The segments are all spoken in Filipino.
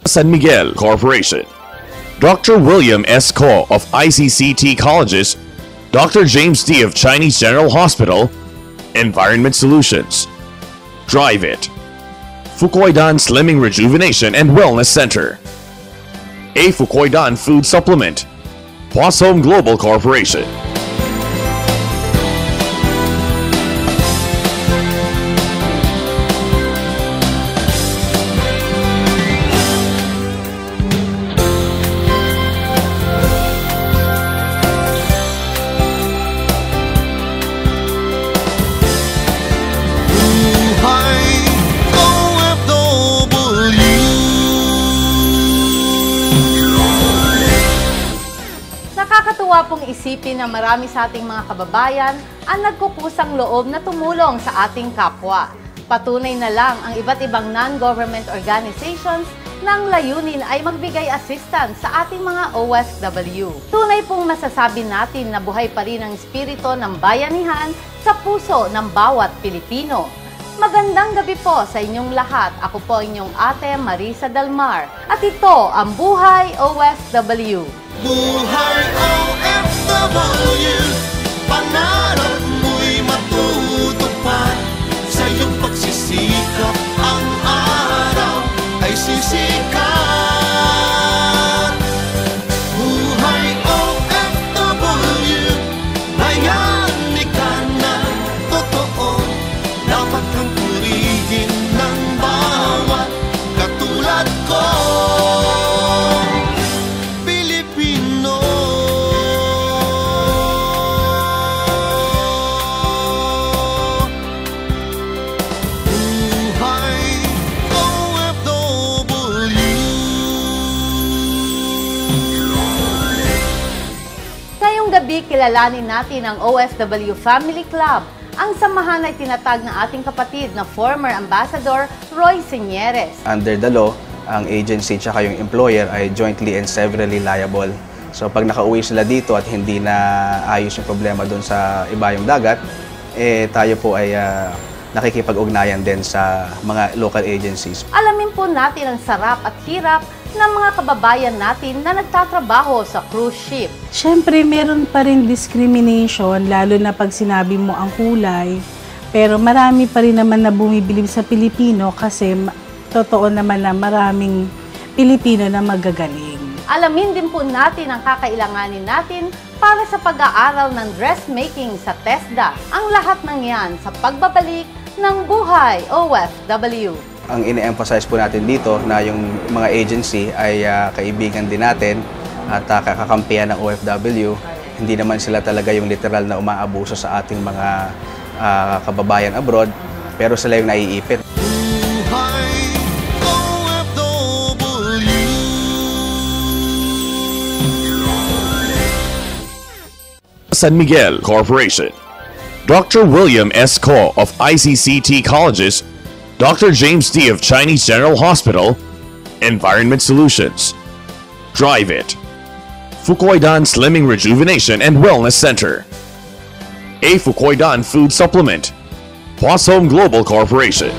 San Miguel Corporation, Dr. William S. Ko of ICCT Colleges, Dr. James D. of Chinese General Hospital, Environment Solutions, Drive It, Fukoidan Slimming Rejuvenation and Wellness Center, A Fukoidan Food Supplement, Home Global Corporation. Nakakatuwa pong isipin na marami sa ating mga kababayan ang nagkukusang loob na tumulong sa ating kapwa. Patunay na lang ang iba't ibang non-government organizations nang layunin ay magbigay assistance sa ating mga OFW. Tunay pong masasabi natin na buhay pa rin ang espiritu ng bayanihan sa puso ng bawat Pilipino. Magandang gabi po sa inyong lahat. Ako po inyong ate Marisa Dalmar at ito ang Buhay OFW. Buhay OFW, pangarap mo'y matutupad. Sa iyong pagsisikap, ang araw ay sisikat. Buhay OFW, bayani ka ng totoo. Dapat kang purihin ng bawat katulad ko. Gabi, kilalanin natin ang OFW Family Club. Ang samahan ay tinatag ng ating kapatid na former Ambassador Roy Señeres. Under the law, ang agency at yung employer ay jointly and severally liable. So pag nakauwi sila dito at hindi na ayos yung problema doon sa ibayong dagat, tayo po ay nakikipag-ugnayan din sa mga local agencies. Alamin po natin ang sarap at hirap ng mga kababayan natin na nagtatrabaho sa cruise ship. Siyempre, meron pa rin discrimination, lalo na pag sinabi mo ang kulay. Pero marami pa rin naman na bumibilib sa Pilipino kasi totoo naman na maraming Pilipino na magagaling. Alamin din po natin ang kakailanganin natin para sa pag-aaral ng dressmaking sa TESDA. Ang lahat ng yan sa pagbabalik ng Buhay OFW. Ang ine-emphasize po natin dito na yung mga agency ay kaibigan din natin at kakampihan ng OFW. Hindi naman sila talaga yung literal na umaabuso sa ating mga kababayan abroad, pero sila yung naiipit. San Miguel Corporation, Dr. William S. Ko of ICCT Colleges, Dr. James D. of Chinese General Hospital, Environment Solutions, Drive It, Fukoidan Slimming Rejuvenation and Wellness Center, A Fukoidan Food Supplement, Home Global Corporation.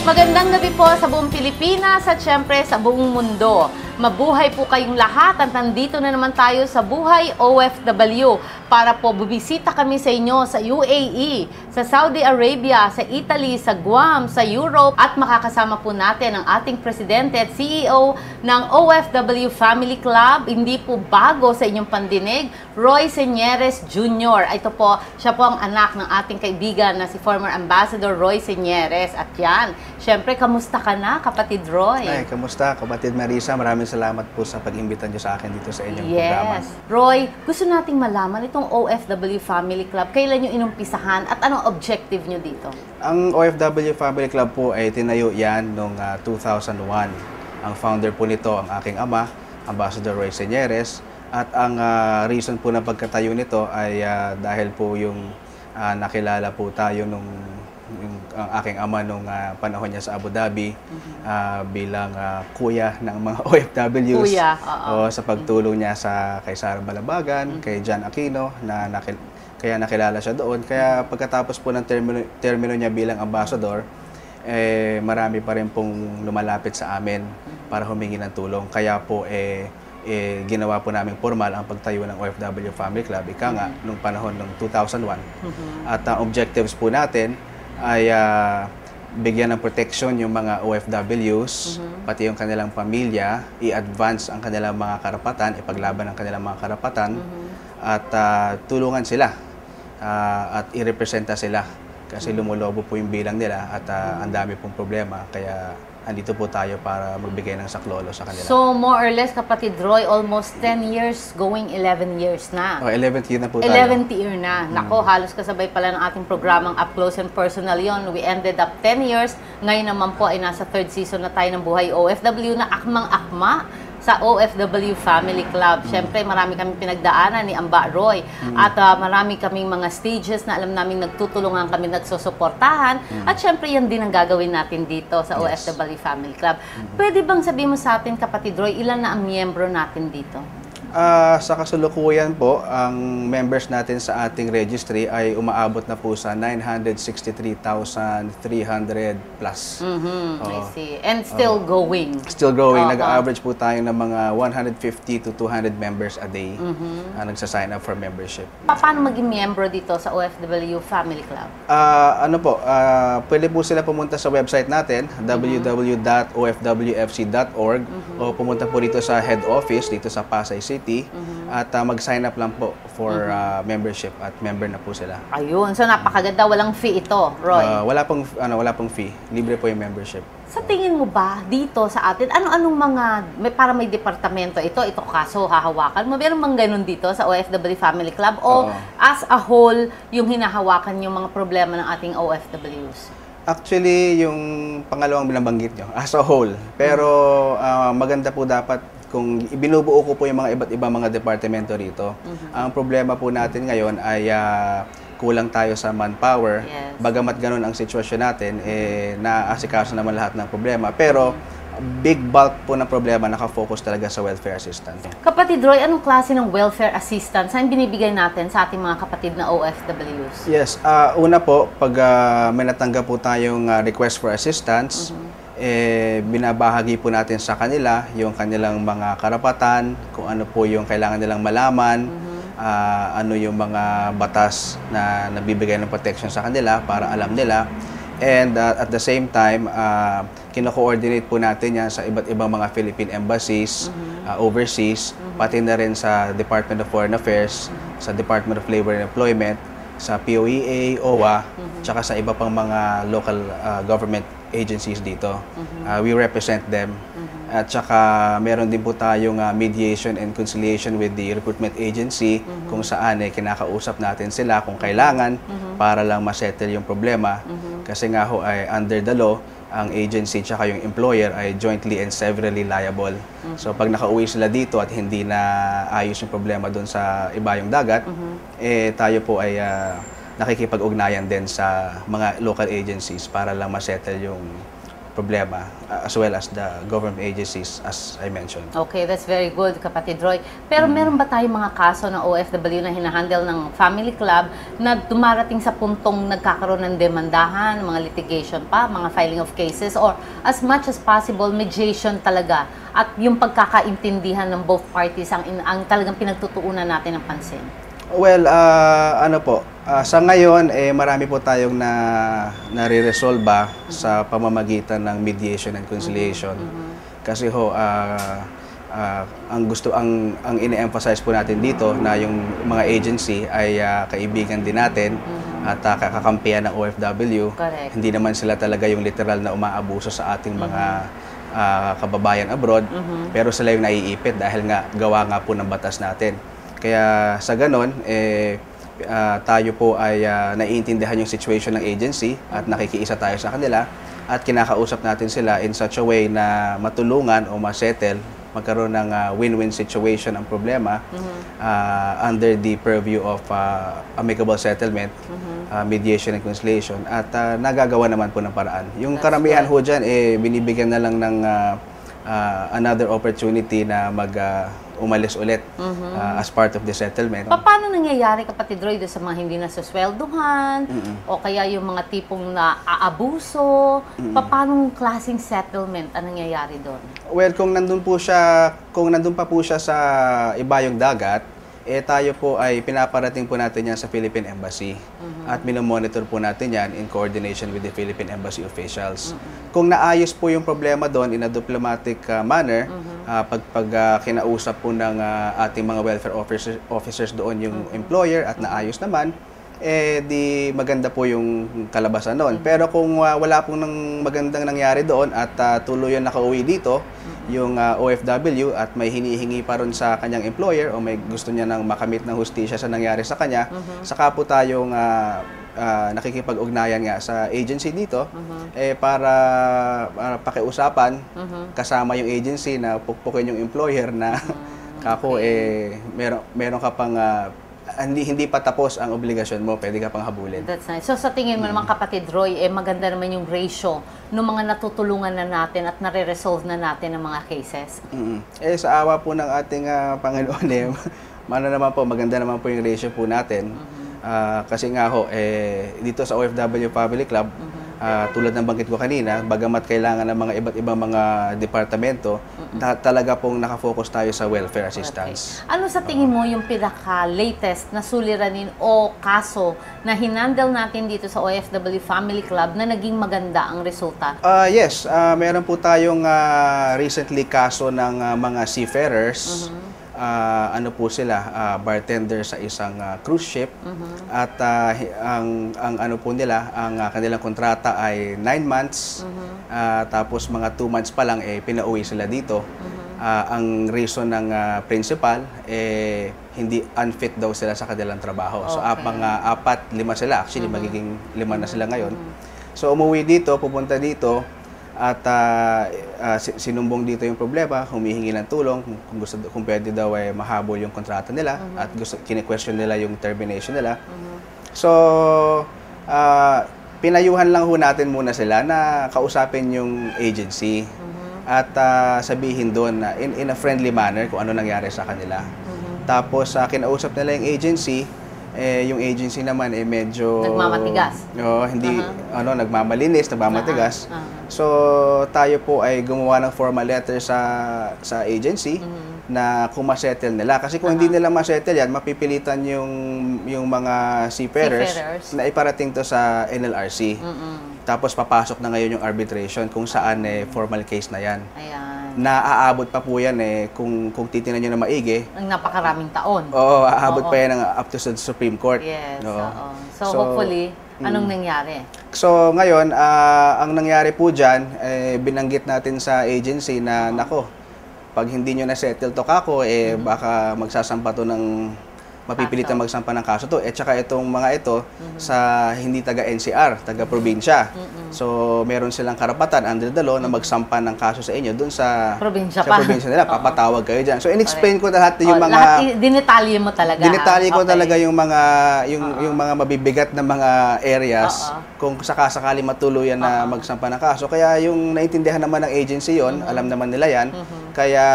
Magandang gabi po sa buong Pilipinas at syempre sa buong mundo. Mabuhay po kayong lahat at nandito na naman tayo sa Buhay OFW para po bubisita kami sa inyo sa UAE, sa Saudi Arabia, sa Italy, sa Guam, sa Europe at makakasama po natin ang ating Presidente at CEO ng OFW Family Club. Hindi po bago sa inyong pandinig, Roy Señeres Jr. Ito po, siya po ang anak ng ating kaibigan na si former Ambassador Roy Señeres. At yan, syempre, kamusta ka na, kapatid Roy? Ay, kamusta, kapatid Marisa? Maraming salamat po sa pag-imbita niyo sa akin dito sa inyong programa. Yes. Roy, gusto nating malaman itong OFW Family Club. Kailan nyo inumpisahan at anong objective nyo dito? Ang OFW Family Club po ay tinayo yan noong 2001. Ang founder po nito ang aking ama, Ambassador Roy Señeres. At ang reason po ng pagkatayo nito ay dahil po yung nakilala po tayo nung ang aking ama nung panahon niya sa Abu Dhabi bilang kuya ng mga OFWs. Kuya, sa pagtulong niya kay Sara Balabagan, kay John Aquino, kaya nakilala siya doon. Kaya pagkatapos po ng termino niya bilang ambassador, marami pa rin pong lumalapit sa amin para humingi ng tulong. Kaya po ginawa po namin formal ang pagtayo ng OFW Family Club, ika nga, nung panahon ng 2001. At ang objectives po natin ay bigyan ng protection yung mga OFWs, pati yung kanilang pamilya, i-advance ang kanilang mga karapatan, ipaglaban ang kanilang mga karapatan, at tulungan sila at i-representa sila. Kasi lumulobo po yung bilang nila at ang dami pong problema. Kaya andito po tayo para magbigay ng saklolo sa kanila. So, more or less, kapatid Roy, almost 10 years, going 11 years na. 11th year na po tayo. 11th year na. Nako, halos kasabay pala ng ating programang Up Close and Personal yon. We ended up 10 years. Ngayon naman po ay nasa 3rd season na tayo ng Buhay OFW na akmang-akma sa OFW Family Club. Siyempre, marami kaming pinagdaanan ni Amba Roy. At marami kaming mga stages na alam namin nagtutulungan kami, nagsusuportahan. At siyempre, yan din ang gagawin natin dito sa OFW Family Club. Pwede bang sabihin mo sa atin, kapatid Roy, ilan na ang miyembro natin dito? Sa kasalukuyan po, ang members natin sa ating registry ay umaabot na po sa 963,300 plus. I see. And still going. Still growing. Nag-average po tayo ng mga 150 to 200 members a day na nagsasign up for membership. Paano maging miyembro dito sa OFW Family Club? Pwede po sila pumunta sa website natin, www.ofwfc.org, o pumunta po dito sa head office dito sa Pasay City, at mag-sign up lang po for membership at member na po sila. Ayun. So, napakaganda. Walang fee ito, Roy. Wala pong fee. Libre po yung membership. Sa tingin mo ba, dito sa atin, ano-anong mga, para may departamento, ito kaso, hahawakan mo, meron mang ganun dito sa OFW Family Club? O as a whole, yung hinahawakan yung mga problema ng ating OFWs? Actually, yung pangalawang binabanggit nyo, as a whole. Pero maganda po dapat kung ibinubuo ko po yung mga iba't ibang mga departamento rito. Ang problema po natin ngayon ay kulang tayo sa manpower. Yes. Bagamat ganun ang sitwasyon natin, naaasikaso naman lahat ng problema. Pero big bulk po ng problema nakafocus talaga sa welfare assistance. Kapatid Roy, anong klase ng welfare assistance ang binibigay natin sa ating mga kapatid na OFWs? Yes. Una po, pag may natanggap po tayong request for assistance, binabahagi po natin sa kanila yung kanilang mga karapatan, kung ano po yung kailangan nilang malaman, ano yung mga batas na nabibigay ng protection sa kanila para alam nila. And at the same time, kino-coordinate po natin yan sa iba't ibang mga Philippine embassies, overseas, pati na rin sa Department of Foreign Affairs, sa Department of Labor and Employment, sa POEA, OWA, tsaka sa iba pang mga local government agencies dito. We represent them. At tsaka meron din po tayong mediation and conciliation with the recruitment agency, kung saan kinakausap natin sila kung kailangan para lang ma-settle yung problema. Kasi nga ho ay under the law, ang agency tsaka yung employer ay jointly and severally liable. So pag nakauwi sila dito at hindi na ayos yung problema doon sa ibayong dagat, tayo po ay nakikipag-ugnayan din sa mga local agencies para lang ma-settle yung problema, as well as the government agencies, as I mentioned. Okay, that's very good, kapatid Roy. Pero meron ba tayong mga kaso ng OFW na hinahandle ng Family Club na dumarating sa puntong nagkakaroon ng demandahan, mga litigation pa, mga filing of cases, or as much as possible, mediation talaga at yung pagkakaintindihan ng both parties ang talagang pinagtutuunan natin ng pansin? Well, sa ngayon, marami po tayong nare-resolve sa pamamagitan ng mediation and conciliation. Kasi ho, ang ine-emphasize po natin dito na yung mga agency ay kaibigan din natin at kakampihan ng OFW. Correct. Hindi naman sila talaga yung literal na umaabuso sa ating mga kababayan abroad, pero sila yung naiipit dahil nga gawa nga po ng batas natin. Kaya sa ganon, tayo po ay naiintindihan yung situation ng agency at nakikiisa tayo sa kanila at kinakausap natin sila in such a way na matulungan o masettle, magkaroon ng win-win situation ang problema under the purview of amicable settlement, mediation and conciliation at nagagawa naman po ng paraan. Yung karamihan ho dyan, binibigyan na lang ng another opportunity na umalis ulit as part of the settlement. Paano nangyayari, Kapatid Roy, doon sa mga hindi nasaswelduhan o kaya yung mga tipong naaabuso? Paano klaseng settlement ang nangyayari doon? Well, kung nandun pa po siya sa ibayong dagat, tayo po ay pinaparating po natin yan sa Philippine Embassy at minomonitor po natin yan in coordination with the Philippine Embassy officials. Kung naayos po yung problema doon in a diplomatic manner, pag kinausap po ng ating mga welfare officers doon yung employer at naayos naman, di maganda po yung kalabasan doon. Pero kung wala pong magandang nangyari doon at tuluyan nakauwi dito, yung OFW at may hinihingi pa ron sa kanyang employer o may gusto niya nang makamit ng hustisya sa nangyari sa kanya, saka po tayong nakikipag-ugnayan nga sa agency dito para pakiusapan kasama yung agency na pukpukin yung employer na kako meron ka pang hindi pa tapos ang obligasyon mo, pwede ka pang habulin. That's nice. So sa tingin mo naman, Kapatid Roy, maganda naman yung ratio ng mga natutulungan na natin at nare-resolve na natin ang mga cases? Sa awa po ng ating Panginoon, naman po, maganda naman po yung ratio po natin. Kasi nga ho, dito sa OFW Family Club, tulad ng banggit ko kanina, bagamat kailangan ng mga iba't ibang mga departamento, talaga pong nakafocus tayo sa welfare assistance. Okay. Ano sa tingin mo yung pinaka-latest na suliranin o kaso na hinandle natin dito sa OFW Family Club na naging maganda ang resulta? Yes, meron po tayong recently kaso ng mga seafarers. Ano po sila, bartender sa isang cruise ship at ang ano po nila, ang kanilang kontrata ay 9 months tapos mga 2 months pa lang pinauwi sila dito. Ang reason ng principal hindi unfit daw sila sa kanilang trabaho. So apat, 5 sila, actually magiging 5 na sila ngayon. So umuwi dito, pupunta dito at sinumbong dito yung problema, humihingi ng tulong kung pwede daw mahabol yung kontrata nila at kine-question nila yung termination nila. So pinayuhan lang ho natin muna sila na kausapin yung agency at sabihin doon na in a friendly manner kung ano nangyari sa kanila. Tapos kinausap nila yung agency, yung agency naman medyo nagmamatigas. Hindi nagmamalinis, nagmamatigas. So tayo po ay gumawa ng formal letter sa agency na kung ma-settle nila. Kasi kung hindi nila ma-settle yan, mapipilitan yung mga seafarers na iparating to sa NLRC. Tapos papasok na ngayon yung arbitration kung saan formal case na yan. Naaabot pa po yan kung titingnan nyo na maigi. Ang napakaraming taon. Oo, aabot pa yan up to sa Supreme Court. Yes, So hopefully, anong nangyari? So ngayon, ang nangyari po dyan, binanggit natin sa agency na, nako, pag hindi nyo na-settle to kako, baka magsasampa to ng mapipilitan magsampa ng kaso to. Tsaka itong mga ito sa hindi taga-NCR, taga-probinsya. So, meron silang karapatan under the law na magsampa ng kaso sa inyo dun sa probinsya nila. Papatawag kayo dyan. So, in-explain ko lahat yung mga... Lahat, dinetalye mo talaga. Dinetalye ko talaga yung mga yung mga mabibigat na mga areas kung sakasakali matuluyan na magsampa ng kaso. Kaya yung naintindihan naman ng agency yon, alam naman nila yan. Kaya,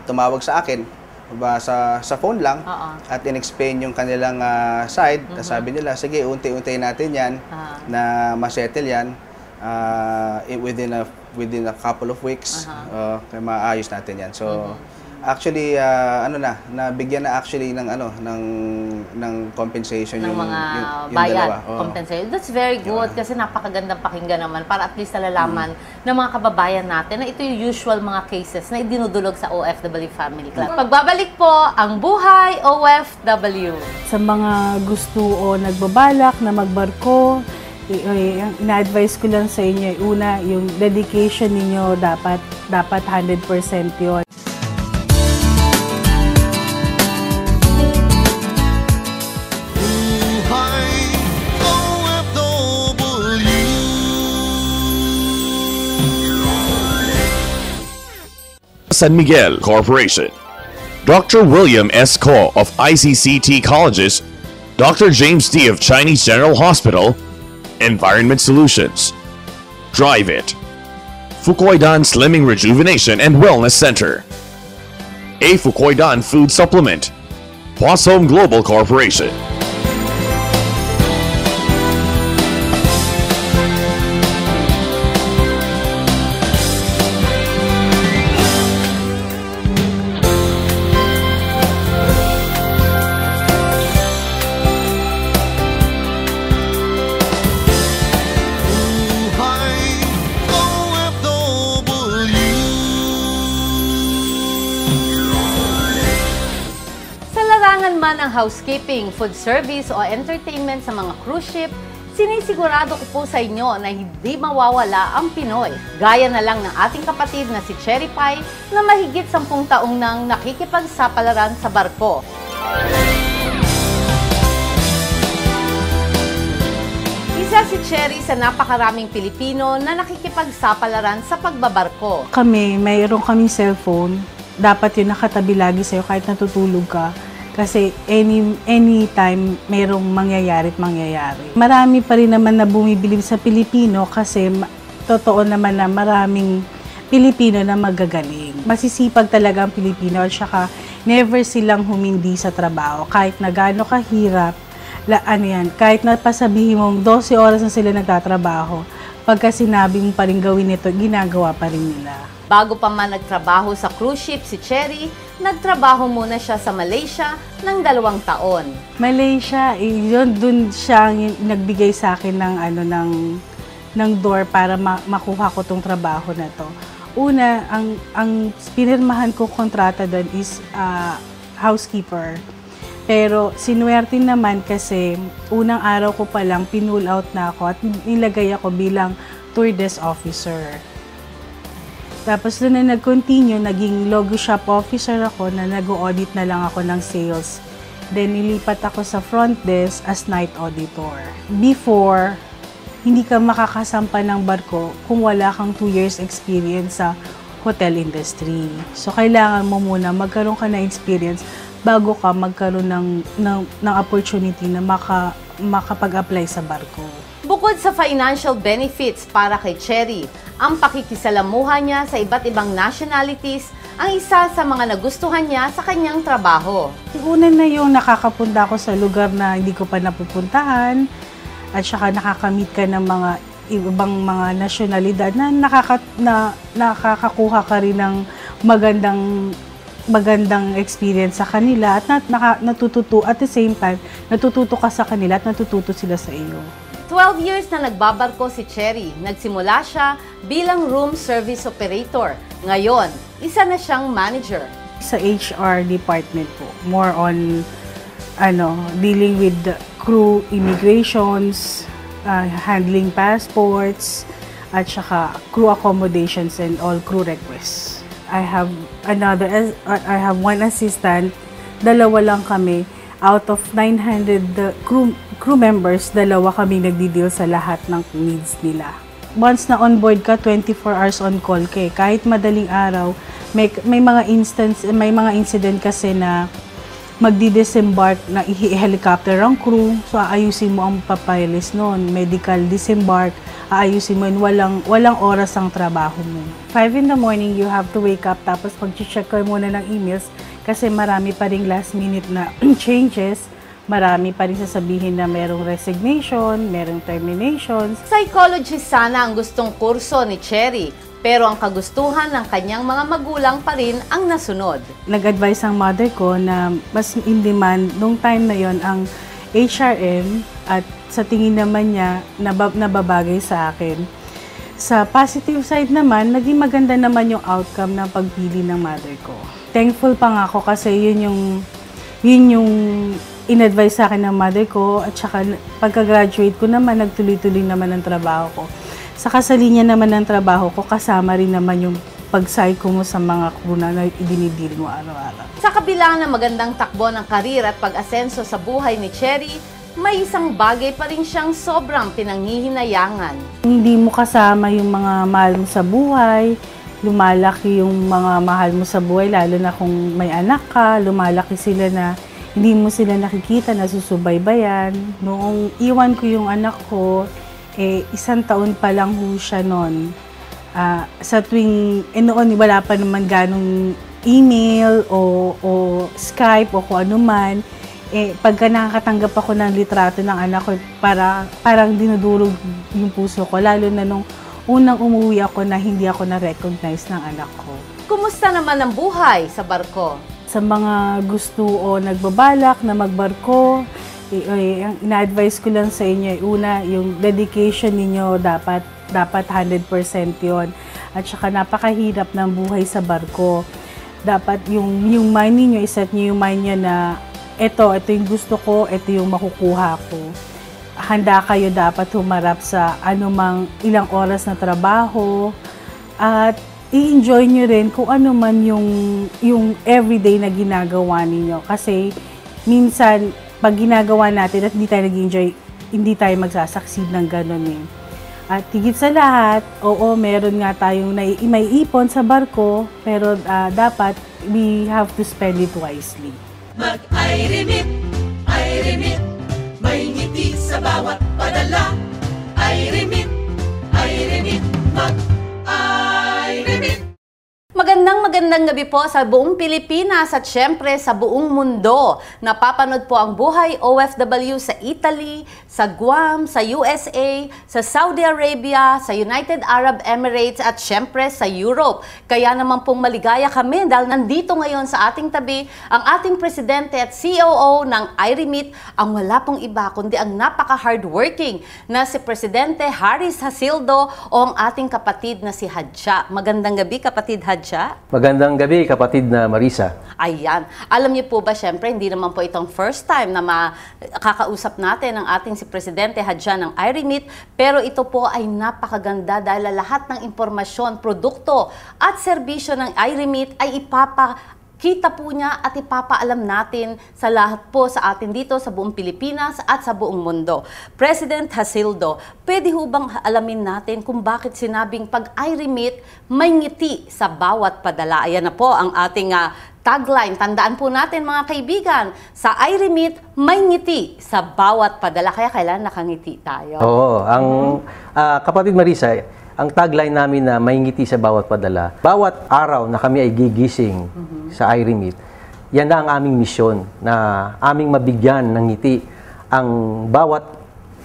tumawag sa akin sa phone lang at in-explain yung kanilang side. Sabi nila, sige, unti-unti natin yan na ma-settle yan within a couple of weeks. Kaya maayos natin yan. So, actually, nabigyan na actually ng compensation ng yung mga yung bayad. dalawa. Compensation. That's very good kasi napakagandang pakinggan naman para at least nalalaman ng mga kababayan natin na ito yung usual mga cases na idinudulog sa OFW Family Club. Pagbabalik po, ang Buhay OFW. Sa mga gusto o nagbabalak na magbarko, ang ina-advise ko lang sa inyo, una, yung dedication ninyo dapat 100% yun. Buhay OFW. San Miguel Corporation. Dr. William S. Ko of ICCT Colleges, Dr. James D. of Chinese General Hospital, Environment Solutions. Drive It. Fukoidan Slimming Rejuvenation and Wellness Center. A Fukoidan Food Supplement. Home Global Corporation. Buhay OFW. Sa larangan man ng housekeeping, food service o entertainment sa mga cruise ship, sinisigurado ko po sa inyo na hindi mawawala ang Pinoy. Gaya na lang ng ating kapatid na si Cherry Pie na mahigit 10 taong nang nakikipagsapalaran sa barko. Isa si Cherry sa napakaraming Pilipino na nakikipagsapalaran sa pagbabarko. Mayroon kaming cellphone, dapat yun nakatabi lagi sa'yo kahit natutulog ka. Kasi anytime mayroong mangyayari. Marami pa rin naman na bumibilib sa Pilipino kasi totoo naman na maraming Pilipino na magagaling. Masisipag talaga ang Pilipino at saka never silang humindi sa trabaho. Kahit na gaano kahirap, kahit na pasabihin mong 12 oras na sila nagtatrabaho, pagka sinabi mo pa rin gawin ito, ginagawa pa rin nila. Bago pa man nagtrabaho sa cruise ship si Cherry, nagtrabaho muna siya sa Malaysia ng 2 taon. Malaysia, yun, dun siya nagbigay sa akin ng door para makuha ko tong trabaho na to. Una, ang pinirmahan ko kontrata doon is housekeeper. Pero sinuwerte naman kasi unang araw ko pa lang pinull out na ako at nilagay ako bilang tour desk officer. Tapos doon na nag-continue, naging logo shop officer ako na nag-audit na lang ako ng sales. Then nilipat ako sa front desk as night auditor. Before, hindi ka makakasampa ng barko kung wala kang 2 years experience sa hotel industry. So kailangan mo muna magkaroon ka na experience bago ka magkaroon ng opportunity na makapag-apply sa barko. Bukod sa financial benefits para kay Cherry, ang pakikisalamuha niya sa iba't ibang nationalities ang isa sa mga nagustuhan niya sa kanyang trabaho. Una na yung nakakapunta ako sa lugar na hindi ko pa napupuntahan at saka nakakamit ka ng mga ibang mga nasyonalidad na nakakakuha ka rin ng magandang experience sa kanila at natututo at the same time natututo ka sa kanila at natututo sila sa iyo. 12 years na nagbabarko si Cherry. Nagsimula siya bilang room service operator. Ngayon, isa na siyang manager. Sa HR department po, more on dealing with the crew immigrations, handling passports, at saka crew accommodations and all crew requests. I have one assistant, 2 lang kami. Out of 900 crew members, 2 kami nagdi-deal sa lahat ng needs nila. Once na on board ka, 24 hours on call ka. Kahit madaling araw, may mga incident kasi na magdi-disembark na i-helicopter ang crew. So aayusin mo ang papilis noon, medical disembark, aayusin mo yun, walang oras ang trabaho mo. 5 in the morning, you have to wake up, tapos mag-check ka muna ng emails kasi marami pa ring last minute na changes, marami pa rin sasabihin na merong resignation, merong terminations. Psychologist sana ang gustong kurso ni Cherry, pero ang kagustuhan ng kanyang mga magulang pa rin ang nasunod. Nag-advise ang mother ko na mas in-demand nung time na yon ang HRM at sa tingin naman niya nababagay sa akin. Sa positive side naman, naging maganda naman yung outcome ng pagpili ng mother ko. Thankful pa nga ako kasi yun yung in-advise sa akin ng mother ko at saka pagka-graduate ko naman, nagtuloy-tuloy naman ang trabaho ko. Sa kasalinya naman ng trabaho ko, kasama rin naman yung pag-psycho mo sa mga kuna na idinidil mo araw-araw. Sa kabila ng magandang takbo ng karir at pag-asenso sa buhay ni Cherry, may isang bagay pa rin siyang sobrang pinanghihinayangan. Hindi mo kasama yung mga mahal mo sa buhay, lumalaki yung mga mahal mo sa buhay, lalo na kung may anak ka, lumalaki sila na hindi mo sila nakikita, nasusubaybayan. Noong iwan ko yung anak ko, 1 taon pa lang ho siya noon. Sa tuwing, noon wala pa naman ganong email o Skype o kung ano man. Pagka nakakatanggap ako ng litrato ng anak ko, parang dinudurog yung puso ko. Lalo na nung unang umuwi ako na hindi ako na-recognize ng anak ko. Kumusta naman ang buhay sa barko? Sa mga gusto o nagbabalak na magbarko, ang ina-advise ko lang sa inyo, una, yung dedication ninyo dapat 100% yon. At saka napakahirap ng buhay sa barko. Dapat yung mind ninyo, iset nyo yung mind nyo na ito yung gusto ko, ito yung makukuha ko. Handa kayo dapat humarap sa anumang ilang oras na trabaho at i-enjoy nyo rin kung ano man yung everyday na ginagawa ninyo. Kasi minsan, pag ginagawa natin at hindi tayo nag-enjoy, hindi tayo magsasucceed ng ganun eh. At higit sa lahat, oo, meron nga tayong may ipon sa barko, pero dapat we have to spend it wisely. Mag-I-remit, I-remit, may ngiti sa bawat padala. I-remit, mag-I-remit. Magandang gabi po sa buong Pilipinas at syempre sa buong mundo. Napapanood po ang buhay OFW sa Italy, sa Guam, sa USA, sa Saudi Arabia, sa United Arab Emirates at syempre sa Europe. Kaya naman pong maligaya kami dahil nandito ngayon sa ating tabi ang ating presidente at COO ng I-remit, ang wala pong iba kundi ang napaka-hardworking na si Presidente Haris Hasildo o ang ating kapatid na si Hadja. Magandang gabi, kapatid Hadja. Magandang gabi, kapatid na Marisa. Ayan. Alam niyo po ba, syempre, hindi naman po itong first time na makakausap natin ang ating si Presidente Hadja ng I-remit, pero ito po ay napakaganda dahil lahat ng impormasyon, produkto at serbisyo ng I-remit ay kita po niya at ipapaalam natin sa lahat po sa atin dito sa buong Pilipinas at sa buong mundo. President Hasildo, pwede ho bang alamin natin kung bakit sinabing pag I-remit, may ngiti sa bawat padala? Ayan na po ang ating tagline. Tandaan po natin mga kaibigan, sa I-remit, may ngiti sa bawat padala. Kaya kailangan nakangiti tayo. Oo, ang kapatid Marisa, ang tagline namin na may ngiti sa bawat padala, bawat araw na kami ay gigising sa I-remit, yan na ang aming misyon na aming mabigyan ng ngiti ang bawat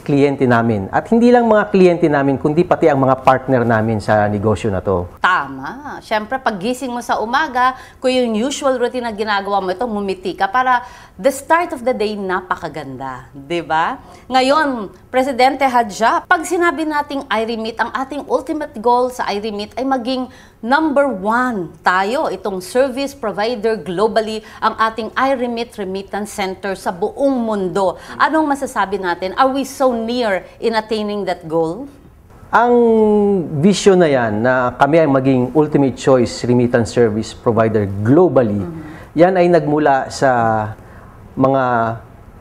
kliyente namin. At hindi lang mga kliyente namin, kundi pati ang mga partner namin sa negosyo na to. Tama. Siyempre, pag gising mo sa umaga, kung yung usual routine na ginagawa mo ito, ngumiti ka para the start of the day napakaganda. Diba? Ngayon, Presidente Hadja, pag sinabi nating I-remit, ang ating ultimate goal sa I-remit ay maging number 1 tayo. Itong service provider globally, ang ating I-remit remittance center sa buong mundo. Anong masasabi natin? Are we so near in attaining that goal? Ang vision na yan na kami ay maging ultimate choice remittance service provider globally, yan ay nagmula sa mga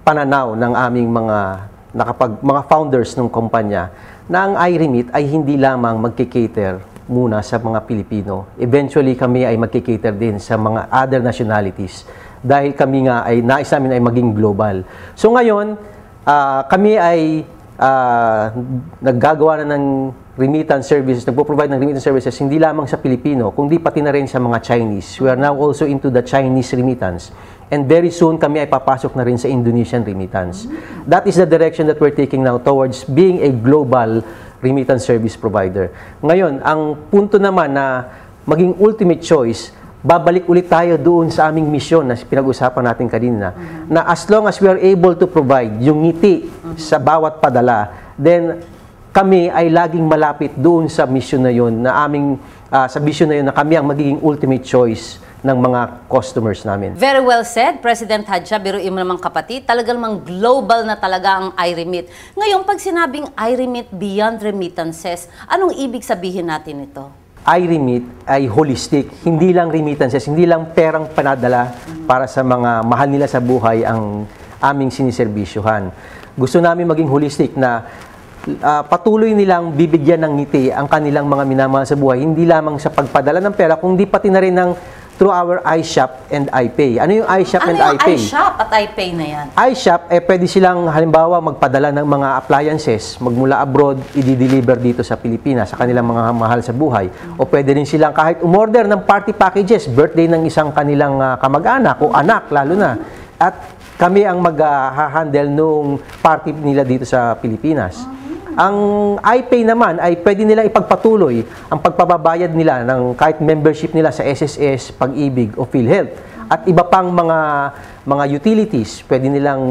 pananaw ng aming mga founders ng kumpanya na ang I-remit ay hindi lamang magkikater muna sa mga Pilipino. Eventually, kami ay magkikater din sa mga other nationalities dahil kami nga ay nais namin ay maging global. So ngayon, kami ay naggagawa na ng remittance services, nagpo-provide ng remittance services hindi lamang sa Pilipino, kundi pati na rin sa mga Chinese. We are now also into the Chinese remittance. And very soon, kami ay papasok na rin sa Indonesian remittance. That is the direction that we're taking now towards being a global remittance service provider. Ngayon, ang punto naman na maging ultimate choice, babalik ulit tayo doon sa aming misyon na pinag-usapan natin kanina, na as long as we are able to provide yung ngiti sa bawat padala, then kami ay laging malapit doon sa mission na yun, na aming, sa vision na yun, na kami ang magiging ultimate choice ng mga customers namin. Very well said, President Hadja. Biruin mo naman kapatid, talagang mang global na talaga ang iRemit. Ngayon, pag sinabing iRemit beyond remittances, anong ibig sabihin natin ito? iRemit ay holistic, hindi lang remittances, hindi lang perang panadala para sa mga mahal nila sa buhay ang aming siniserbisyuhan. Gusto namin maging holistic na patuloy nilang bibigyan ng ngiti ang kanilang mga minamahal sa buhay, hindi lamang sa pagpadala ng pera, kundi pati na rin ng through our iShop and iPay. Ano yung iShop and iPay? Ano yung iShop at iPay na yan? iShop, pwede silang halimbawa magpadala ng mga appliances, magmula abroad, i-deliver dito sa Pilipinas, sa kanilang mga mahal sa buhay. O pwede rin silang kahit umorder ng party packages, birthday ng isang kanilang kamag-anak o anak, lalo na. At kami ang mag-handle nung party nila dito sa Pilipinas. Ang iPay naman ay pwede nilang ipagpatuloy ang pagpapabayad nila ng kahit membership nila sa SSS, Pag-ibig o PhilHealth. At iba pang mga utilities pwede nilang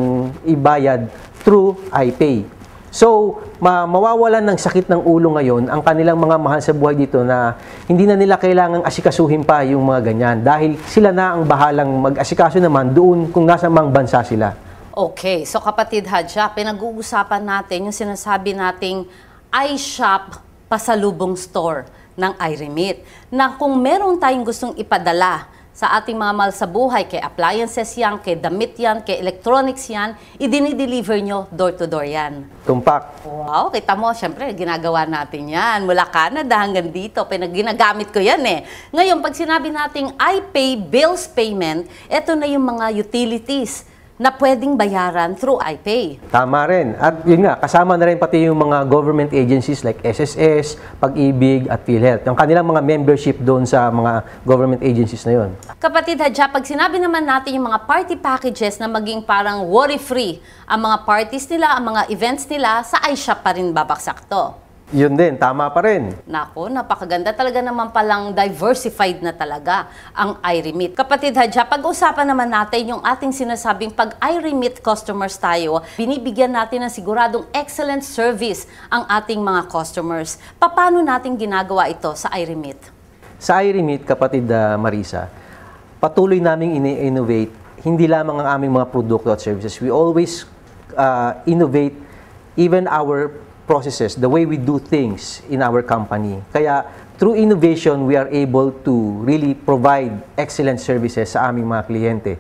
ibayad through iPay. So, mawawalan ng sakit ng ulo ngayon ang kanilang mga mahal sa buhay dito na hindi na nila kailangang asikasuhin pa yung mga ganyan dahil sila na ang bahalang mag-asikaso naman doon kung nasa mang bansa sila. Okay, so kapatid Hadja, pinag-uusapan natin yung sinasabi nating iShop pasalubong store ng iRemit. Na kung meron tayong gustong ipadala sa ating mga mahal sa buhay, kay appliances yan, kay damit yan, kay electronics yan, i-deliver nyo door-to-door yan. Tumpak. Wow, kita mo, syempre, ginagawa natin yan. Mula Canada hanggang dito, ginagamit ko yan eh. Ngayon, pag sinabi nating iPay bills payment, eto na yung mga utilities na pwedeng bayaran through iPay. Tama rin. At yun nga, kasama na rin pati yung mga government agencies like SSS, Pag-ibig at PhilHealth. Yung kanilang mga membership doon sa mga government agencies na yun. Kapatid Hadja, pag sinabi naman natin yung mga party packages na maging parang worry-free ang mga parties nila, ang mga events nila, sa iShop pa rin babaksak to. Yun din, tama pa rin. Nako, napakaganda talaga naman palang diversified na talaga ang iRemit. Kapatid Hadja, pag-usapan naman natin yung ating sinasabing pag iRemit customers tayo, binibigyan natin ng siguradong excellent service ang ating mga customers. Paano natin ginagawa ito sa iRemit? Sa iRemit, kapatid Marisa, patuloy naming ini-innovate hindi lamang ang aming mga produkto at services. We always innovate even our processes, the way we do things in our company. Kaya through innovation, we are able to really provide excellent services sa aming mga kliyente.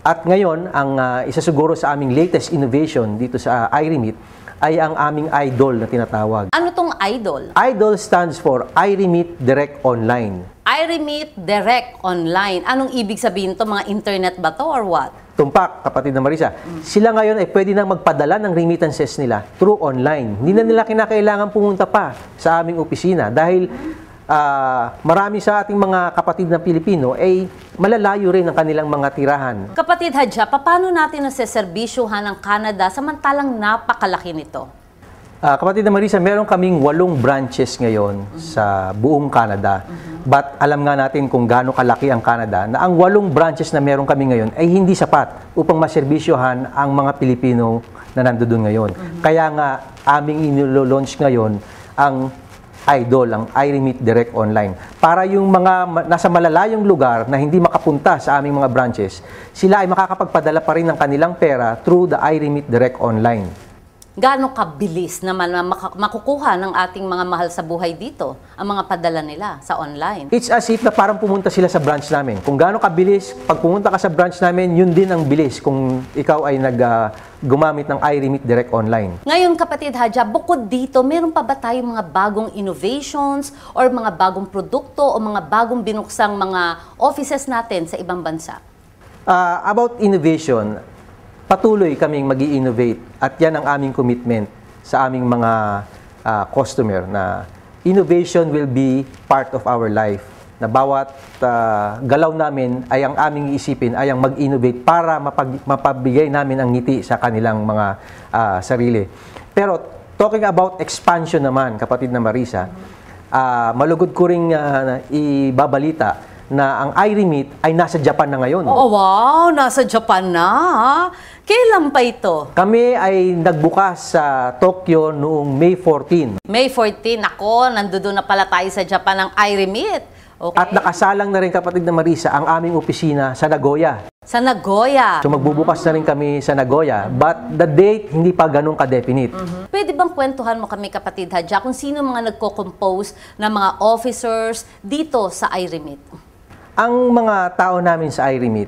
At ngayon, ang isa siguro sa aming latest innovation dito sa iRemit ay ang aming IDOL na tinatawag. Ano tong IDOL? IDOL stands for iRemit Direct Online. iRemit Direct Online. Anong ibig sabihin to? Mga internet ba to or what? Tumpak, kapatid na Marisa, sila ngayon ay pwede nang magpadala ng remittances nila through online. Hindi na nila kinakailangan pumunta pa sa aming opisina dahil marami sa ating mga kapatid na Pilipino ay malalayo rin ang kanilang mga tirahan. Kapatid Hadja, paano natin naseserbisyuhan ng Canada samantalang napakalaki nito? Kapatid na Marisa, meron kaming 8 branches ngayon sa buong Canada. But alam nga natin kung gaano kalaki ang Canada na ang 8 branches na meron kami ngayon ay hindi sapat upang maserbisyohan ang mga Pilipino na nandoon ngayon. Kaya nga aming inilo-launch ngayon ang IDOL, ang iRemit Direct Online. Para yung mga nasa malalayong lugar na hindi makapunta sa aming mga branches, sila ay makakapagpadala pa rin ng kanilang pera through the iRemit Direct Online. Gaano kabilis naman makukuha ng ating mga mahal sa buhay dito ang mga padala nila sa online? It's as if na parang pumunta sila sa branch namin. Kung gaano kabilis, pag pumunta ka sa branch namin, yun din ang bilis kung ikaw ay gumamit ng iRemit Direct Online. Ngayon, kapatid Hadja, bukod dito, meron pa ba tayong mga bagong innovations or mga bagong produkto o mga bagong binuksang mga offices natin sa ibang bansa? About innovation, patuloy kaming mag-i-innovate at yan ang aming commitment sa aming mga customer na innovation will be part of our life. Na bawat galaw namin ay ang aming isipin ay ang mag-innovate para mapabigay namin ang ngiti sa kanilang mga sarili. Pero talking about expansion naman, kapatid na Marisa, malugod ko ring ibabalita na ang iRemit ay nasa Japan na ngayon. Oh, wow! Nasa Japan na, ha? Kailan pa ito? Kami ay nagbukas sa Tokyo noong May 14. May 14. Ako, nandoon na pala tayo sa Japan ng iRemit. Okay. At nakasalang na rin, kapatid na Marisa, ang aming opisina sa Nagoya. Sa Nagoya. So magbubukas na rin kami sa Nagoya. But the date, hindi pa ganun ka-definite. Pwede bang kwentuhan mo kami, kapatid Hadja, kung sino mga nagko-compose ng mga officers dito sa iRemit? Ang mga tao namin sa iRemit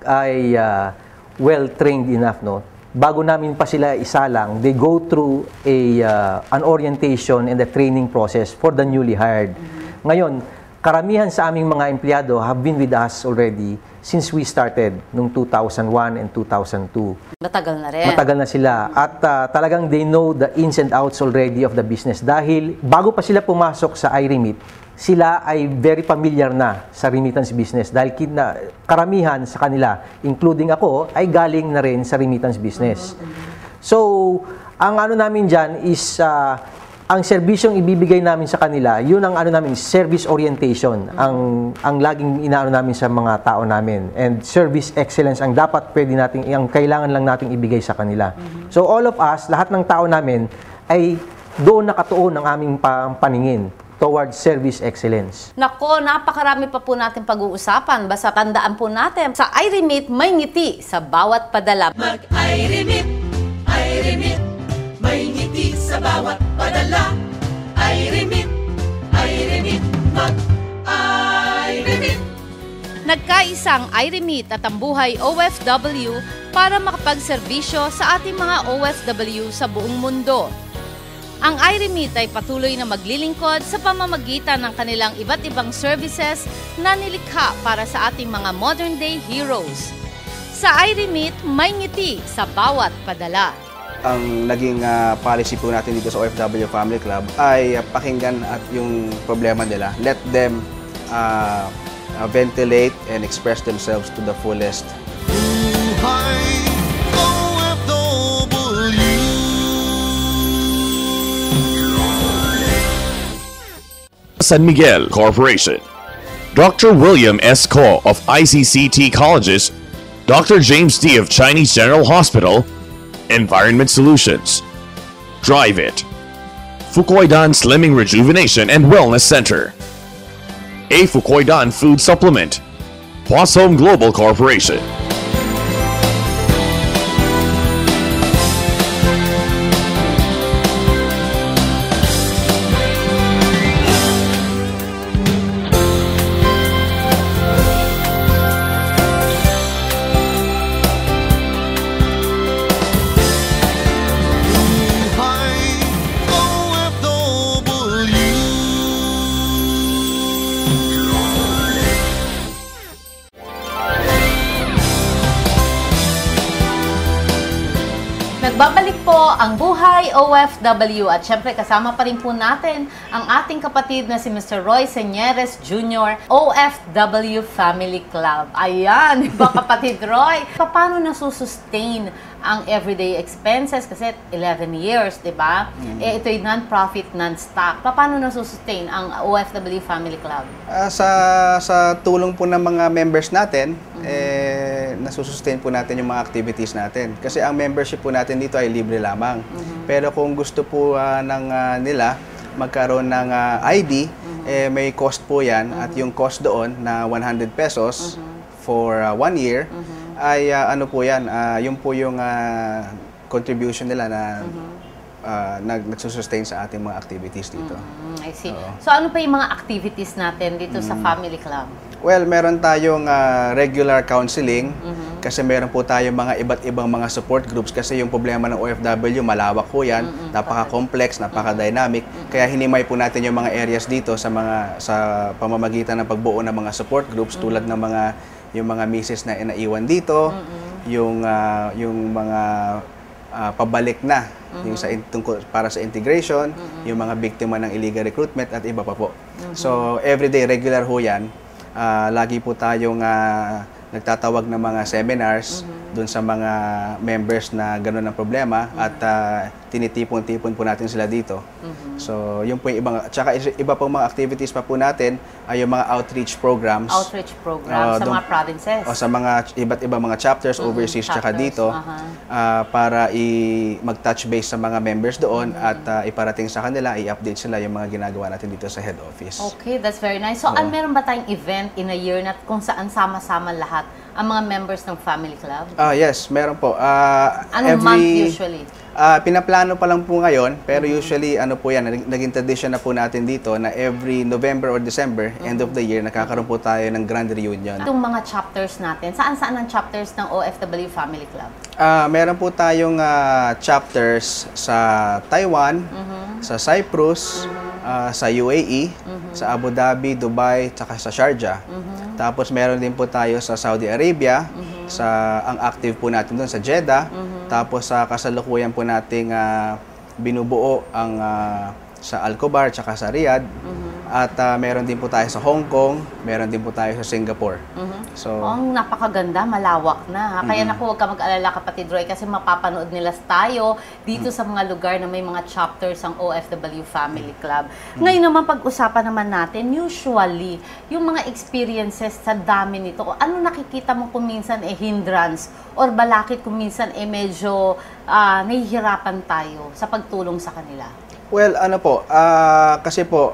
ay well-trained enough, no? Bago namin pa sila isalang, they go through an orientation and a training process for the newly hired. Ngayon, karamihan sa aming mga empleyado have been with us already since we started noong 2001 and 2002. Matagal na rin. Matagal na sila. At talagang they know the ins and outs already of the business. Dahil bago pa sila pumasok sa iRemit, sila ay very familiar na sa remittance business. Dahil karamihan sa kanila, including ako, ay galing na rin sa remittance business. So, ang ano namin dyan is, ang serbisyong ibibigay namin sa kanila, yun ang ano namin, service orientation. Ang laging inaano namin sa mga tao namin. And service excellence ang dapat pwede natin, ang kailangan lang nating ibigay sa kanila. So all of us, lahat ng tao namin, ay doon nakatuon ang aming paningin towards service excellence. Nako, napakarami pa po natin pag-uusapan. Basta tandaan po natin, sa iRemit, may ngiti sa bawat padala. Mag-iRemit, iRemit, may ngiti sa bawat padala. iRemit, iRemit, mag-iRemit. Nagkaisang iRemit at ang Buhay OFW para makapagserbisyo sa ating mga OFW sa buong mundo. Ang iRemit ay patuloy na maglilingkod sa pamamagitan ng kanilang iba't ibang services na nilikha para sa ating mga modern-day heroes. Sa iRemit, may ngiti sa bawat padala. Ang naging policy po natin dito sa OFW Family Club ay pakinggan at yung problema nila. Let them ventilate and express themselves to the fullest. San Miguel Corporation. Dr. William S. Ko of ICCT Colleges, Dr. James D. of Chinese General Hospital, Environment Solutions, Drive It, Fukoidan Slimming Rejuvenation and Wellness Center, A Fukoidan Food Supplement, Poisson Global Corporation. Nagbabalik po ang Buhay OFW at syempre kasama pa rin po natin ang ating kapatid na si Mr. Roy Señeres Jr. OFW Family Club. Ayan, ba kapatid Roy? Paano nasusustain ang everyday expenses? Kasi 11 years, di ba? Ito'y non-profit, non-stock. Paano nasusustain ang OFW Family Club? Sa tulong po ng mga members natin, nasusustain po natin yung mga activities natin. Kasi ang membership po natin dito ay libre lamang. Pero kung gusto po nila magkaroon ng ID, may cost po yan. At yung cost doon na 100 pesos for 1 year, ay ano po yan, yun po yung contribution nila na nagsusustain sa ating mga activities dito. I see. So ano pa yung mga activities natin dito sa Family Club? Well, meron tayong regular counseling kasi meron po tayong mga iba't ibang mga support groups kasi yung problema ng OFW, malawak po yan, napaka-complex, napaka-dynamic. Kaya hinimay po natin yung mga areas dito sa pamamagitan ng pagbuo ng mga support groups tulad ng yung mga misis na inaiwan dito, yung mga pabalik na yung para sa integration, yung mga biktima ng illegal recruitment at iba pa po. So everyday regular ho yan. Lagi po tayong nagtatawag ng mga seminars dun sa mga members na gano'n ang problema at tinitipon-tipon po natin sila dito. So, yun po yung ibang, tsaka iba pong mga activities pa po natin ay yung mga outreach programs. Outreach program sa mga provinces. O sa mga iba't ibang mga chapters, overseas, tsaka dito, para mag-touch base sa mga members doon at iparating sa kanila, i-update sila yung mga ginagawa natin dito sa head office. Okay, that's very nice. So, meron ba tayong event in a year na kung saan sama-sama lahat ang mga members ng family club? Yes, meron po. Anong month usually? Pinaplano pa lang po ngayon, pero usually ano po yan, naging tradition na po natin dito na every November or December, end of the year, nakakaroon po tayo ng grand reunion. Itong mga chapters natin, saan-saan ang chapters ng OFW Family Club? Meron po tayong chapters sa Taiwan, sa Cyprus, sa UAE, sa Abu Dhabi, Dubai, tsaka sa Sharjah. Tapos meron din po tayo sa Saudi Arabia, ang active po natin doon sa Jeddah. Tapos sa kasalukuyan po nating binubuo ang sa Al-Khobar tsaka sa Riyadh. At meron din po tayo sa Hong Kong, meron din po tayo sa Singapore. So, ang napakaganda, malawak na. Kaya naku, huwag ka mag-alala, kapatid Roy, kasi mapapanood nila tayo dito sa mga lugar na may mga chapters ang OFW Family Club. Ngayon naman, pag-usapan naman natin, usually, yung mga experiences sa dami nito, ano nakikita mo kung minsan hindrance or balakid kung minsan medyo nahihirapan tayo sa pagtulong sa kanila? well, ano po, kasi po,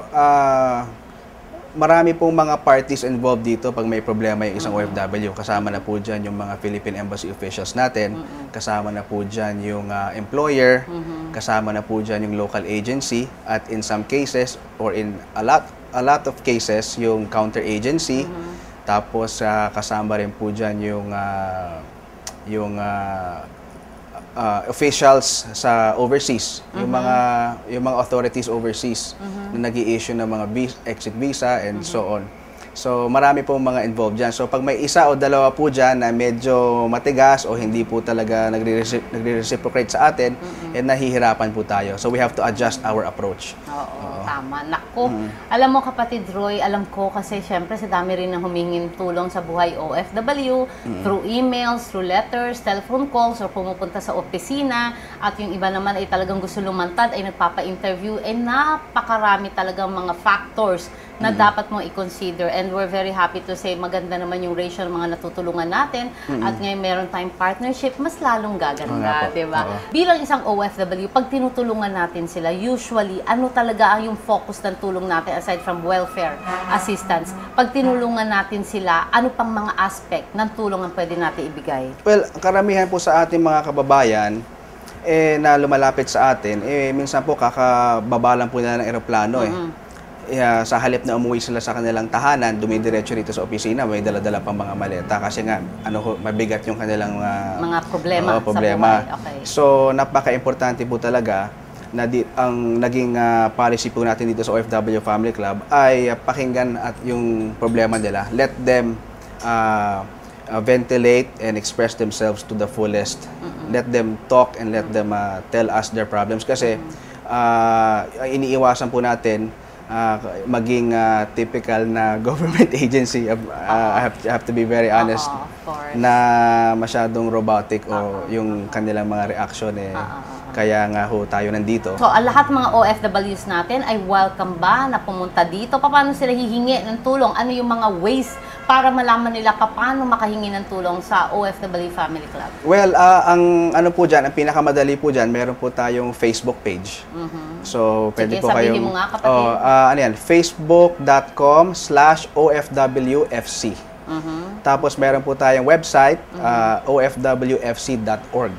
marami pong mga parties involved dito pag may problema yung isang OFW. Kasama na po dyan yung mga Philippine Embassy officials natin, kasama na po dyan yung employer, kasama na po dyan yung local agency, at in some cases, or in a lot of cases, yung counter agency, tapos kasama rin po dyan yung officials sa overseas, yung mga authorities overseas na nag-i-issue ng mga exit visa and so on. So marami pong mga involved dyan. So pag may isa o dalawa po dyan na medyo matigas o hindi po talaga nagre-reciprocate sa atin, nahihirapan po tayo. So we have to adjust our approach. Oo, tama. Naku, alam mo kapatid Roy, alam ko kasi syempre sa dami rin ng humingin tulong sa buhay OFW, through emails, through letters, telephone calls, or pumupunta sa opisina, at yung iba naman ay talagang gusto lumantad, ay nagpapa-interview, napakarami talagang mga factors na dapat mong i-consider, and we're very happy to say maganda naman yung ratio ng mga natutulungan natin, at ngayon meron tayong partnership, mas lalong gaganda, diba? Bilang isang OFW, pag tinutulungan natin sila, usually, ano talaga ang yung focus ng tulong natin aside from welfare assistance? Pag tinulungan natin sila, ano pang mga aspect ng tulong ang pwede natin ibigay? Well, karamihan po sa ating mga kababayan na lumalapit sa atin, minsan po kakababa lang po nila ng eroplano sa halip na umuwi sila sa kanilang tahanan, dumidiretso rito sa opisina, may dala-dala pang mga maleta kasi nga mabigat yung kanilang mga problema. Sa buhay. Okay. So napaka-importante po talaga na ang naging policy po natin dito sa OFW Family Club ay pakinggan at yung problema nila. Let them ventilate and express themselves to the fullest. Let them talk and let them tell us their problems kasi iniiwasan po natin maging typical na government agency. I have to be very honest, na masyadong robotic o yung kanilang mga reaction kaya nga ho tayo nandito. So, lahat mga OFWs natin ay welcome ba na pumunta dito? Paano sila hihingi ng tulong? Ano yung mga ways para malaman nila paano makahingi ng tulong sa OFW Family Club? Well, ang ano po dyan, ang pinakamadali po dyan, meron po tayong Facebook page. So, pwede po kayong... Sige, sabihin mo nga kapatid. Ano yan? facebook.com/OFWFC. Tapos meron po tayong website, ofwfc.org.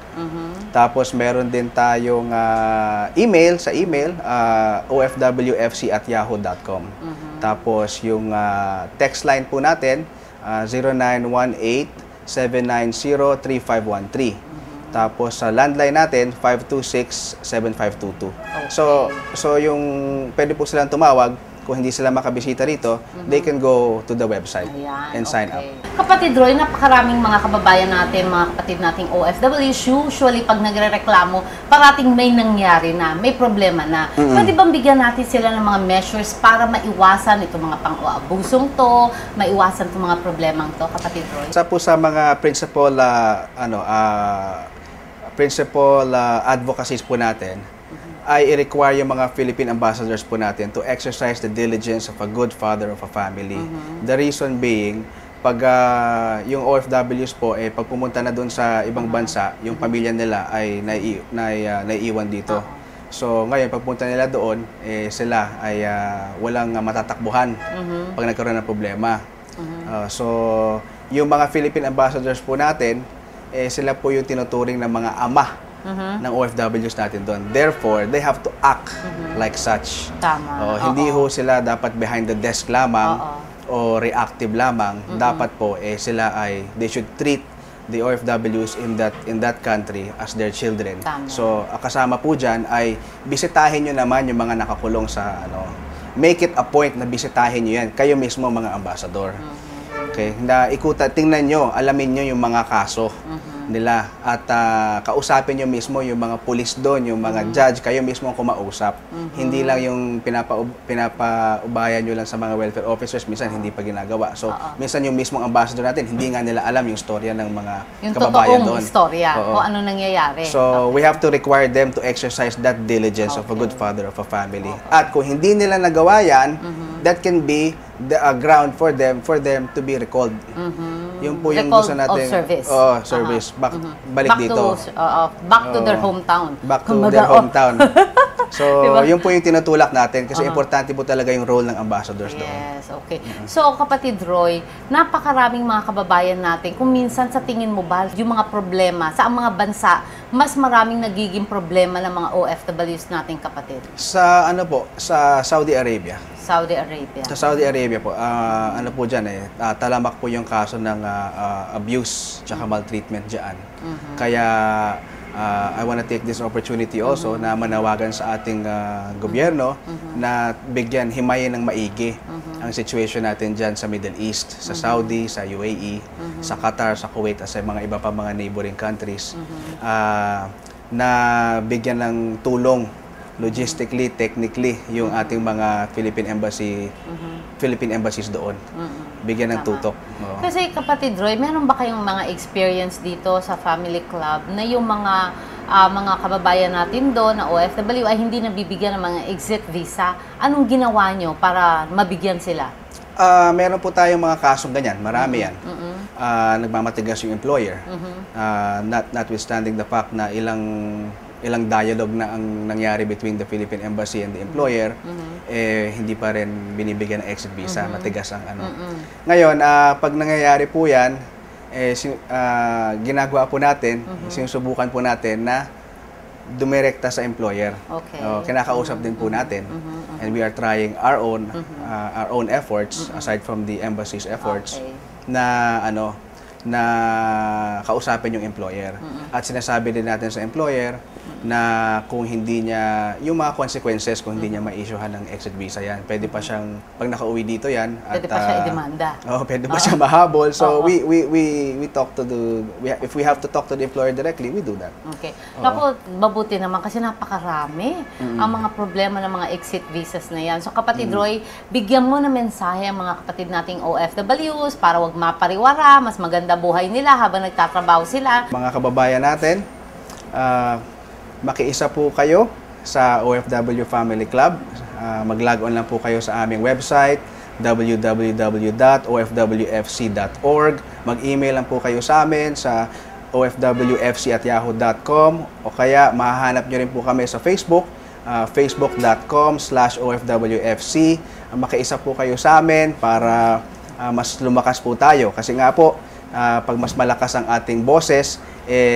Tapos meron din tayong email, ofwfc@yahoo.com. Tapos yung text line po natin, 0918-790-3513. Tapos sa landline natin, 526-7522. So yung pwede po silang tumawag. Kung hindi sila makabisita rito, they can go to the website and sign up. Kapatid Roy, napakaraming mga kababayan natin, mga kapatid nating OFWs, usually pag nagrereklamo, parating may nangyari na, may problema na. Pwede bang bigyan natin sila ng mga measures para maiwasan itong mga pang-abusong to, maiwasan itong mga problemang to, kapatid Roy? Sa mga principal principal advocacies po natin ay i-require yung mga Philippine ambassadors po natin to exercise the diligence of a good father of a family. The reason being, pag yung OFWs po, pag pumunta na doon sa ibang bansa, yung pamilya nila ay naiiwan dito. So ngayon, pag punta nila doon, sila ay walang matatakbuhan pag nagkaroon ng problema. So yung mga Philippine ambassadors po natin, sila po yung tinuturing ng mga ama ng OFWs natin doon. Therefore, they have to act like such. Tama. Hindi ho sila dapat behind the desk lamang o reactive lamang. Dapat po sila ay they should treat the OFWs in that country as their children. Tama. So, kasama po diyan ay bisitahin niyo naman yung mga nakakulong sa make it a point na bisitahin niyo yan. Kayo mismo mga ambassador. Okay, tingnan nyo, alamin nyo yung mga kaso nila at kausapin nyo mismo yung mga pulis doon, yung mga judge, kayo mismo ang kumausap. Hindi lang yung pinapaubayan nyo lang sa mga welfare officers, minsan hindi pa ginagawa. So, minsan yung mismong ambassador natin, hindi nga nila alam yung storya ng mga kababayan doon. Yung totoong istorya, kung ano nangyayari. So, we have to require them to exercise that diligence of a good father of a family. At kung hindi nila nagawa yan, that can be the ground for them to be recalled. Yung po yung gusto natin. Service. Service. Balik dito. Back to their hometown. Back to their hometown. So, yun po yung tinutulak natin kasi importante po talaga yung role ng ambassadors doon. Yes, okay. So, kapatid Roy, napakaraming mga kababayan natin, kung minsan sa tingin mo ba, yung mga problema sa mga bansa, mas maraming nagiging problema ng mga OFWs nating kapatid? Sa sa Saudi Arabia. Saudi Arabia. Sa Saudi Arabia po, po dyan talamak po yung kaso ng abuse tsaka maltreatment dyan. Kaya I want to take this opportunity also na manawagan sa ating gobyerno na bigyan, himayin ng maigi ang situation natin dyan sa Middle East, sa Saudi, sa UAE, sa Qatar, sa Kuwait, at sa mga iba pa mga neighboring countries na bigyan ng tulong logistically, technically, yung ating mga Philippine embassies doon. Bigyan ng tutok. Kasi kapatid Roy, meron ba kayong mga experience dito sa family club na yung mga kababayan natin doon na OFW ay hindi nabibigyan ng mga exit visa? Anong ginawa nyo para mabigyan sila? Meron po tayong mga kasong ganyan. Marami yan. Nagmamatigas yung employer. Notwithstanding the fact na ilang dialogue na ang nangyari between the Philippine Embassy and the employer, hindi pa rin binibigyan ng exit visa, matigas ang Ngayon, pag nangyayari po yan, ginagawa po natin, sinusubukan po natin na dumirekta sa employer. Okay. Kinakausap din po natin. And we are trying our own efforts, aside from the embassy's efforts, na kausapin yung employer. At sinasabi din natin sa employer na kung hindi niya, yung mga consequences kung hindi niya ma-issuehan ng exit visa yan, pwede pa siyang, pag nakauwi dito yan, pwede pa siya i-demanda. Pwede pa siya mahabol. So, we talk to if we have to talk to the employer directly, we do that. Okay. Naku, mabuti naman kasi napakarami ang mga problema ng mga exit visas na yan. So, kapatid Roy, bigyan mo na mensahe ang mga kapatid nating OFWs para wag mapariwara, mas maganda buhay nila habang nagtatrabaho sila. Mga kababayan natin, makiisa po kayo sa OFW Family Club. Mag-log on lang po kayo sa aming website, www.ofwfc.org. Mag-email lang po kayo sa amin sa ofwfc@yahoo.com o kaya mahahanap nyo rin po kami sa Facebook, facebook.com/ofwfc. Makiisa po kayo sa amin para mas lumakas po tayo. Kasi nga po, pag mas malakas ang ating boses,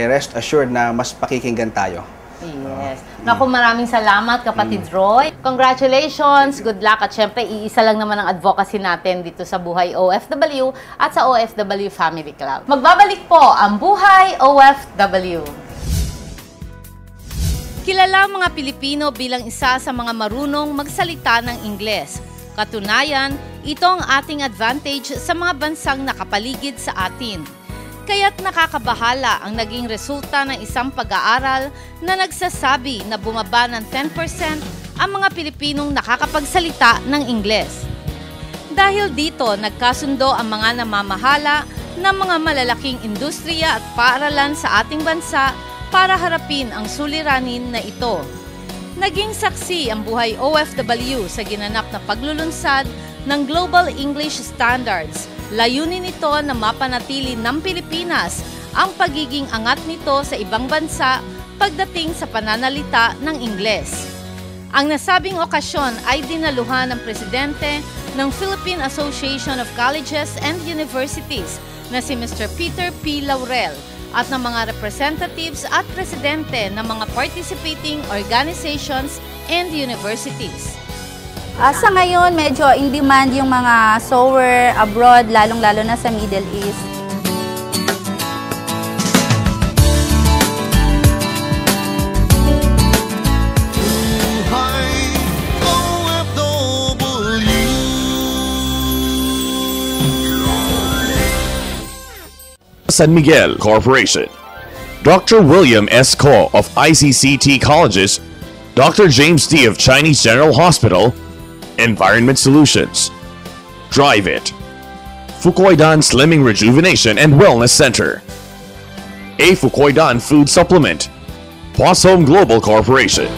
rest assured na mas pakikinggan tayo. Yes. Naku, maraming salamat kapatid Roy. Congratulations, good luck at syempre iisa lang naman ang advocacy natin dito sa Buhay OFW at sa OFW Family Club. Magbabalik po ang Buhay OFW. Kilala ang mga Pilipino bilang isa sa mga marunong magsalita ng Ingles. Katunayan, ito ang ating advantage sa mga bansang nakapaligid sa atin. Kaya't nakakabahala ang naging resulta ng isang pag-aaral na nagsasabi na bumaba ng 10% ang mga Pilipinong nakakapagsalita ng Ingles. Dahil dito, nagkasundo ang mga namamahala ng mga malalaking industriya at paaralan sa ating bansa para harapin ang suliranin na ito. Naging saksi ang buhay OFW sa ginanap na paglulunsad ng Global English Standards. Layunin nito na mapanatili ng Pilipinas ang pagiging angat nito sa ibang bansa pagdating sa pananalita ng Ingles. Ang nasabing okasyon ay dinaluhan ng presidente ng Philippine Association of Colleges and Universities na si Mr. Peter P. Laurel at ng mga representatives at presidente ng mga participating organizations and universities. Sa ngayon, medyo in demand yung mga sewer abroad, lalong-lalo na sa Middle East. San Miguel Corporation. Dr. William S. Ko of ICCT Colleges, Dr. James D. of Chinese General Hospital, Environment Solutions. Drive It. Fukoidan Slimming Rejuvenation and Wellness Center. A Fukoidan Food Supplement. Home Global Corporation.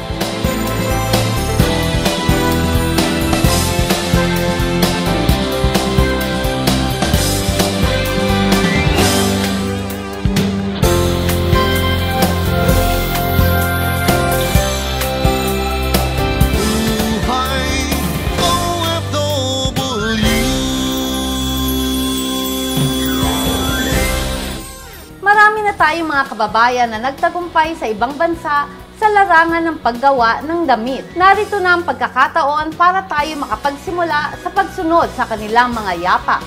Marami na tayong mga kababayan na nagtagumpay sa ibang bansa sa larangan ng paggawa ng damit. Narito na ang pagkakataon para tayo makapagsimula sa pagsunod sa kanilang mga yapak.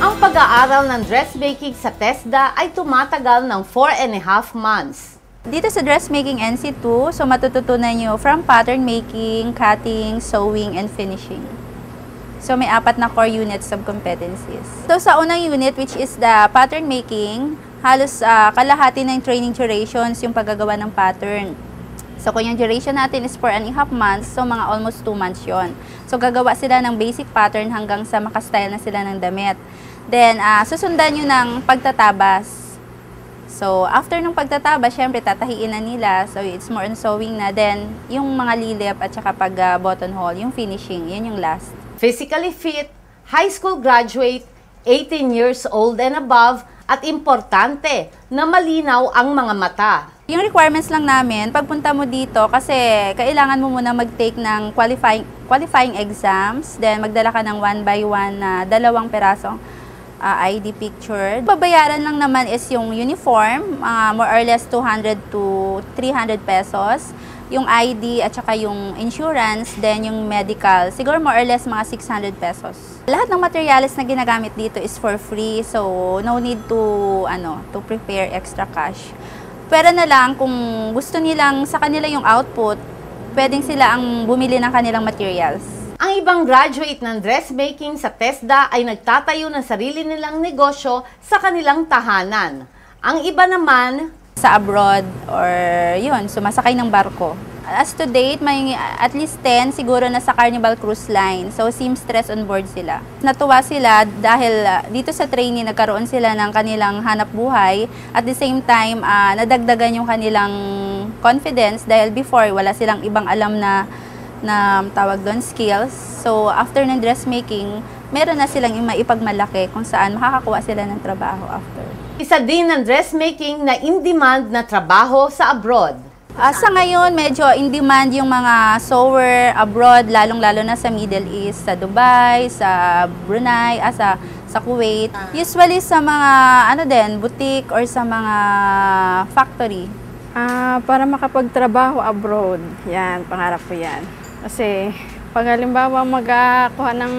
Ang pag-aaral ng dressmaking sa TESDA ay tumatagal ng 4.5 months. Dito sa Dressmaking NC2, so matututunan nyo from pattern making, cutting, sewing, and finishing. So may 4 na core units of competencies. So sa unang unit, which is the pattern making, halos kalahati ng training durations yung paggagawa ng pattern. So kung yung duration natin is 4.5 months, so mga almost 2 months yon. So gagawa sila ng basic pattern hanggang sa makastyle na sila ng damit. Then susundan nyo ng pagtatabas. So after ng pagtatabas, syempre tatahiin na nila. So it's more on sewing na. Then yung mga lilip at saka pag buttonhole, yung finishing, yun yung last. Physically fit, high school graduate, 18 years old and above, at importante na malinaw ang mga mata. Yung requirements lang namin, pagpunta mo dito, kasi kailangan mo muna mag-take ng qualifying exams, then magdala ka ng 1 by 1 na 2 perasong ID picture. Babayaran lang naman is yung uniform, more or less 200 to 300 pesos. Yung ID at saka yung insurance, then yung medical, siguro more or less mga 600 pesos. Lahat ng materials na ginagamit dito is for free, so no need to prepare extra cash. Pwera na lang kung gusto nilang sa kanila yung output, pwedeng sila ang bumili ng kanilang materials. Ang ibang graduate ng dressmaking sa TESDA ay nagtatayo ng sarili nilang negosyo sa kanilang tahanan. Ang iba naman sa abroad or yun, sumasakay ng barko. As to date, may at least 10 siguro na sa Carnival Cruise Line. So, seamstress on board sila. Natuwa sila dahil dito sa training nagkaroon sila ng kanilang hanap buhay. At the same time, nadagdagan yung kanilang confidence dahil before wala silang ibang alam na tawag doon, skills. So, after ng dressmaking, meron na silang maipagmalaki kung saan makakakuha sila ng trabaho after. Isa din ng dressmaking na in-demand na trabaho sa abroad. Sa ngayon, medyo in-demand yung mga sewer abroad, lalong-lalo na sa Middle East, sa Dubai, sa Brunei, sa Kuwait. Usually sa mga boutique or sa mga factory. Para makapagtrabaho abroad, yan, pangarap ko yan. Kasi pag halimbawa magkakuha ng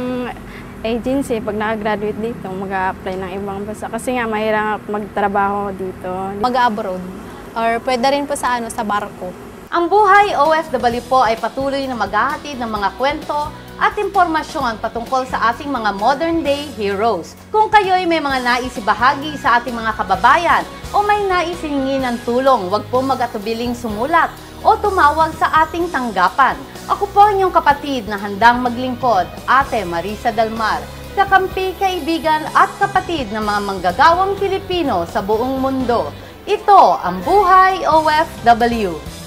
agency, pag nakagraduate dito, mag-a-apply ng ibang bansa. Kasi nga, mahirap magtrabaho dito. Mag-abroad. Or pwede rin po sa barko. Ang buhay OFW po ay patuloy na maghahatid ng mga kwento at impormasyon patungkol sa ating mga modern day heroes. Kung kayo'y may mga nais ibahagi sa ating mga kababayan o may nais hihingi ng tulong, huwag po mag-atubiling sumulat o tumawag sa ating tanggapan. Ako po inyong kapatid na handang maglingkod, Ate Marisa Dalmar. kakampi, kaibigan at kapatid ng mga manggagawang Pilipino sa buong mundo. Ito ang Buhay OFW.